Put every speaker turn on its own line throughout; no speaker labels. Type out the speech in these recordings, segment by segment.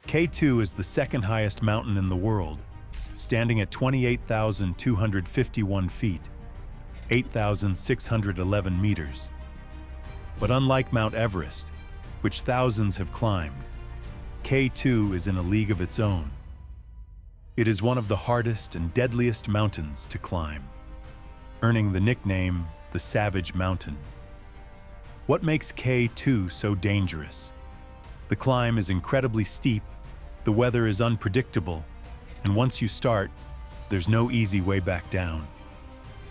K2 is the second highest mountain in the world, standing at 28,251 feet, 8,611 meters. But unlike Mount Everest, which thousands have climbed, K2 is in a league of its own. It is one of the hardest and deadliest mountains to climb, earning the nickname the Savage Mountain. What makes K2 so dangerous? The climb is incredibly steep, the weather is unpredictable, and once you start, there's no easy way back down.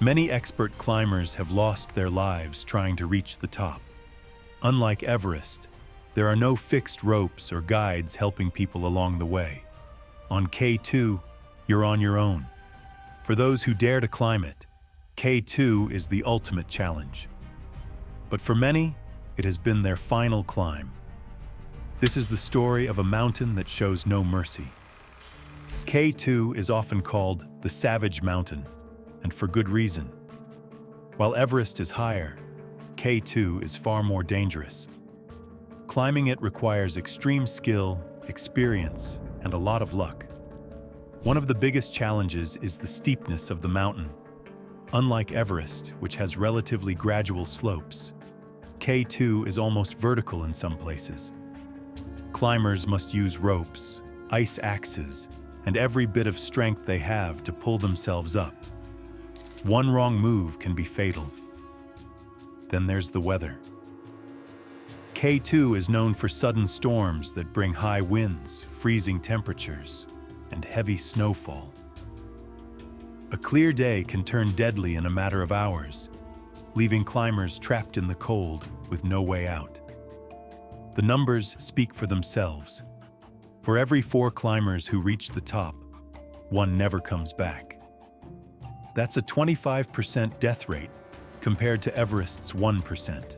Many expert climbers have lost their lives trying to reach the top. Unlike Everest, there are no fixed ropes or guides helping people along the way. On K2, you're on your own. For those who dare to climb it, K2 is the ultimate challenge. But for many, it has been their final climb. This is the story of a mountain that shows no mercy. K2 is often called the Savage Mountain, and for good reason. While Everest is higher, K2 is far more dangerous. Climbing it requires extreme skill, experience, and a lot of luck. One of the biggest challenges is the steepness of the mountain. Unlike Everest, which has relatively gradual slopes, K2 is almost vertical in some places. Climbers must use ropes, ice axes, and every bit of strength they have to pull themselves up. One wrong move can be fatal. Then there's the weather. K2 is known for sudden storms that bring high winds, freezing temperatures, and heavy snowfall. A clear day can turn deadly in a matter of hours, leaving climbers trapped in the cold with no way out. The numbers speak for themselves. For every 4 climbers who reach the top, 1 never comes back. That's a 25% death rate compared to Everest's 1%.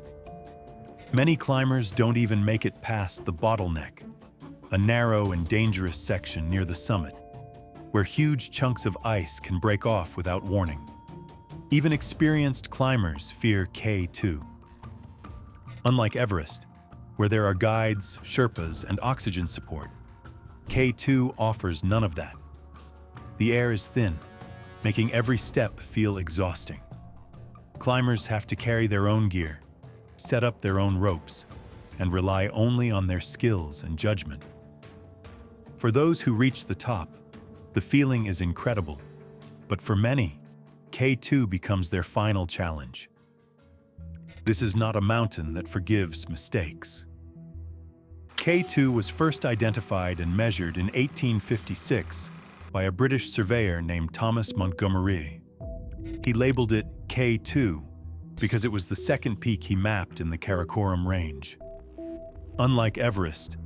Many climbers don't even make it past the bottleneck, a narrow and dangerous section near the summit, where huge chunks of ice can break off without warning. Even experienced climbers fear K2. Unlike Everest, where there are guides, Sherpas, and oxygen support, K2 offers none of that. The air is thin, making every step feel exhausting. Climbers have to carry their own gear, set up their own ropes, and rely only on their skills and judgment. For those who reach the top, the feeling is incredible, but for many, K2 becomes their final challenge. This is not a mountain that forgives mistakes. K2 was first identified and measured in 1856 by a British surveyor named Thomas Montgomery. He labeled it K2 because it was the second peak he mapped in the Karakoram Range. Unlike Everest,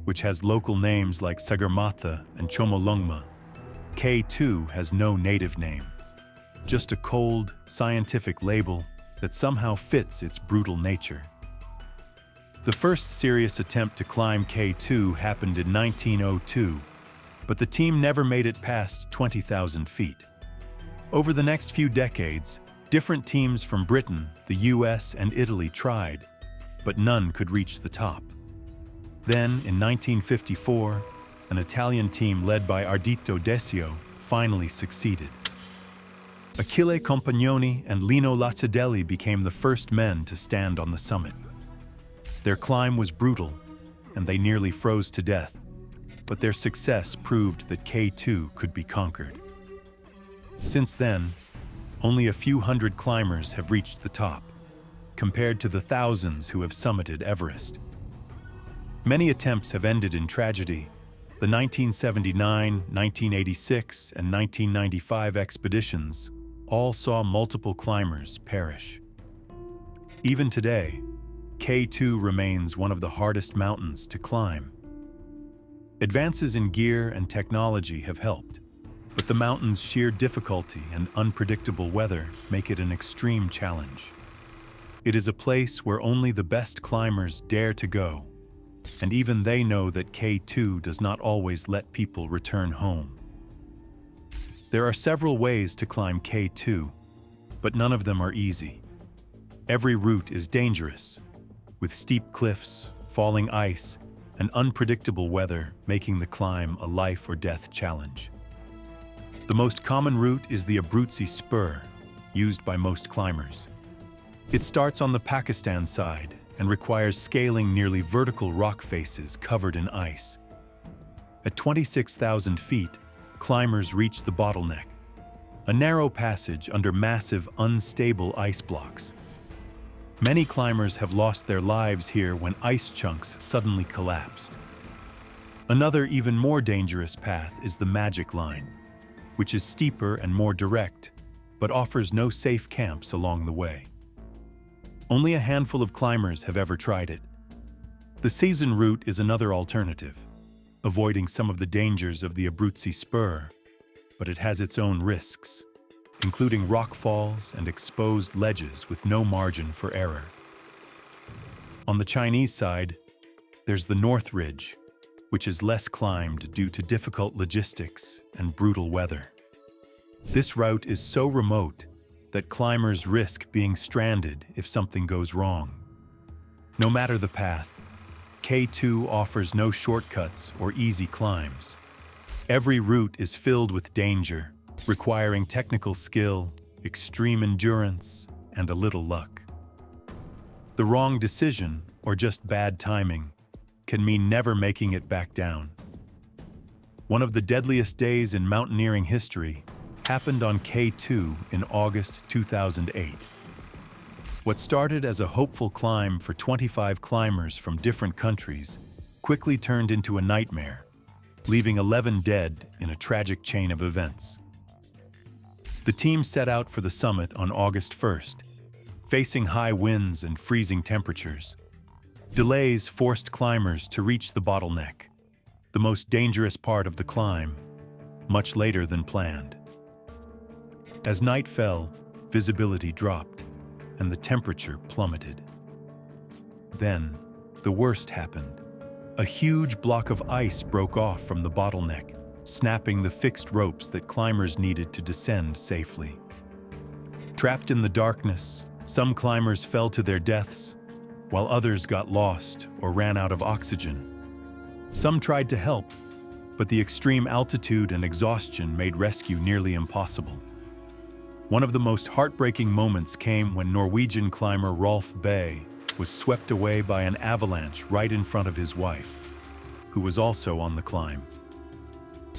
which has local names like Sagarmatha and Chomolungma, K2 has no native name, just a cold, scientific label that somehow fits its brutal nature. The first serious attempt to climb K2 happened in 1902, but the team never made it past 20,000 feet. Over the next few decades, different teams from Britain, the US, and Italy tried, but none could reach the top. Then, in 1954, an Italian team led by Ardito Desio finally succeeded. Achille Compagnoni and Lino Lazzadelli became the first men to stand on the summit. Their climb was brutal, and they nearly froze to death, but their success proved that K2 could be conquered. Since then, only a few hundred climbers have reached the top, compared to the thousands who have summited Everest. Many attempts have ended in tragedy. The 1979, 1986, and 1995 expeditions all saw multiple climbers perish. Even today, K2 remains one of the hardest mountains to climb. Advances in gear and technology have helped, but the mountain's sheer difficulty and unpredictable weather make it an extreme challenge. It is a place where only the best climbers dare to go, and even they know that K2 does not always let people return home. There are several ways to climb K2, but none of them are easy. Every route is dangerous, with steep cliffs, falling ice, and unpredictable weather making the climb a life-or-death challenge. The most common route is the Abruzzi Spur, used by most climbers. It starts on the Pakistan side and requires scaling nearly vertical rock faces covered in ice. At 26,000 feet, climbers reach the bottleneck, a narrow passage under massive, unstable ice blocks. Many climbers have lost their lives here when ice chunks suddenly collapsed. Another, even more dangerous path is the Magic Line, which is steeper and more direct, but offers no safe camps along the way. Only a handful of climbers have ever tried it. The season route is another alternative, avoiding some of the dangers of the Abruzzi Spur, but it has its own risks, including rock falls and exposed ledges with no margin for error. On the Chinese side, there's the North Ridge, which is less climbed due to difficult logistics and brutal weather. This route is so remote that climbers risk being stranded if something goes wrong. No matter the path, K2 offers no shortcuts or easy climbs. Every route is filled with danger, requiring technical skill, extreme endurance, and a little luck. The wrong decision, or just bad timing, can mean never making it back down. One of the deadliest days in mountaineering history happened on K2 in August 2008. What started as a hopeful climb for 25 climbers from different countries quickly turned into a nightmare, leaving 11 dead in a tragic chain of events. The team set out for the summit on August 1st, facing high winds and freezing temperatures. Delays forced climbers to reach the bottleneck, the most dangerous part of the climb, much later than planned. As night fell, visibility dropped, and the temperature plummeted. Then, the worst happened. A huge block of ice broke off from the bottleneck, snapping the fixed ropes that climbers needed to descend safely. Trapped in the darkness, some climbers fell to their deaths, while others got lost or ran out of oxygen. Some tried to help, but the extreme altitude and exhaustion made rescue nearly impossible. One of the most heartbreaking moments came when Norwegian climber Rolf Bay was swept away by an avalanche right in front of his wife, who was also on the climb.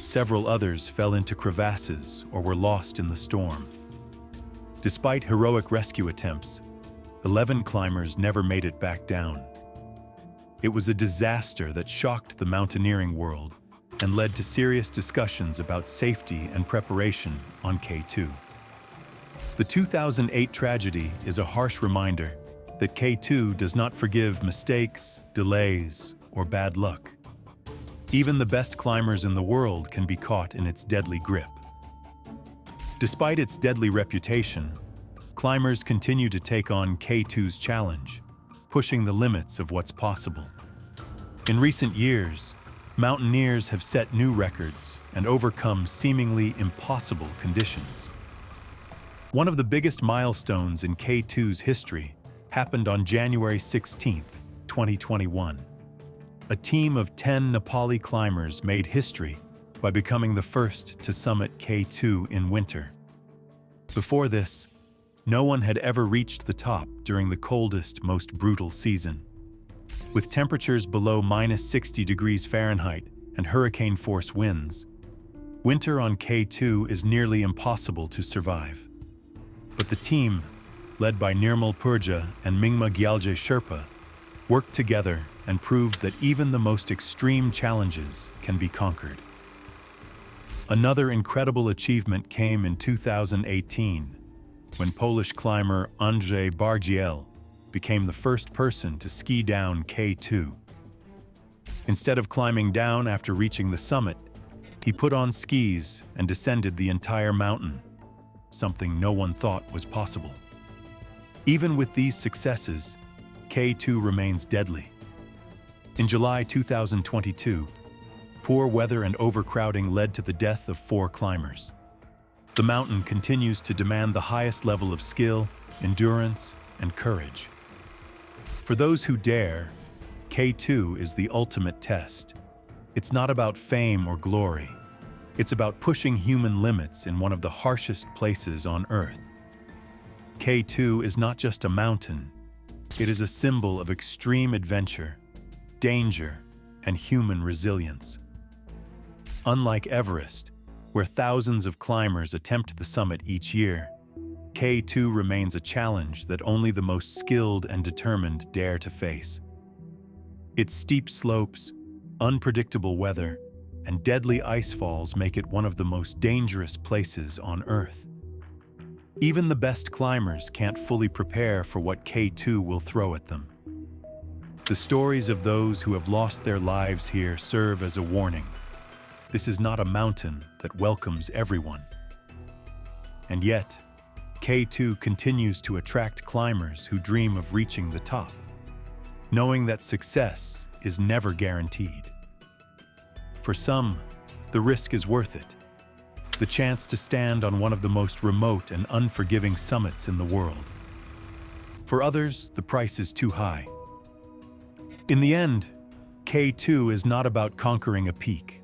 Several others fell into crevasses or were lost in the storm. Despite heroic rescue attempts, 11 climbers never made it back down. It was a disaster that shocked the mountaineering world and led to serious discussions about safety and preparation on K2. The 2008 tragedy is a harsh reminder that K2 does not forgive mistakes, delays, or bad luck. Even the best climbers in the world can be caught in its deadly grip. Despite its deadly reputation, climbers continue to take on K2's challenge, pushing the limits of what's possible. In recent years, mountaineers have set new records and overcome seemingly impossible conditions. One of the biggest milestones in K2's history happened on January 16, 2021. A team of 10 Nepali climbers made history by becoming the first to summit K2 in winter. Before this, no one had ever reached the top during the coldest, most brutal season. With temperatures below -60 degrees Fahrenheit and hurricane-force winds, winter on K2 is nearly impossible to survive. But the team, led by Nirmal Purja and Mingma Gyalje Sherpa, worked together and proved that even the most extreme challenges can be conquered. Another incredible achievement came in 2018, when Polish climber Andrzej Bargiel became the first person to ski down K2. Instead of climbing down after reaching the summit, he put on skis and descended the entire mountain, something no one thought was possible. Even with these successes, K2 remains deadly. In July 2022, poor weather and overcrowding led to the death of 4 climbers. The mountain continues to demand the highest level of skill, endurance, and courage. For those who dare, K2 is the ultimate test. It's not about fame or glory. It's about pushing human limits in one of the harshest places on Earth. K2 is not just a mountain. It is a symbol of extreme adventure, danger, and human resilience. Unlike Everest, where thousands of climbers attempt the summit each year, K2 remains a challenge that only the most skilled and determined dare to face. Its steep slopes, unpredictable weather, and deadly ice falls make it one of the most dangerous places on Earth. Even the best climbers can't fully prepare for what K2 will throw at them. The stories of those who have lost their lives here serve as a warning. This is not a mountain that welcomes everyone. And yet, K2 continues to attract climbers who dream of reaching the top, knowing that success is never guaranteed. For some, the risk is worth it. The chance to stand on one of the most remote and unforgiving summits in the world. For others, the price is too high. In the end, K2 is not about conquering a peak.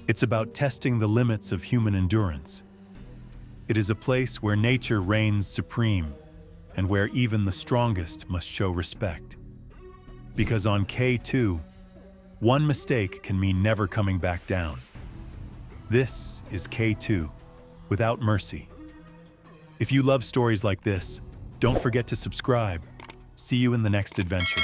It's about testing the limits of human endurance. It is a place where nature reigns supreme and where even the strongest must show respect. Because on K2, one mistake can mean never coming back down. This is K2, without mercy. If you love stories like this, don't forget to subscribe. See you in the next adventure.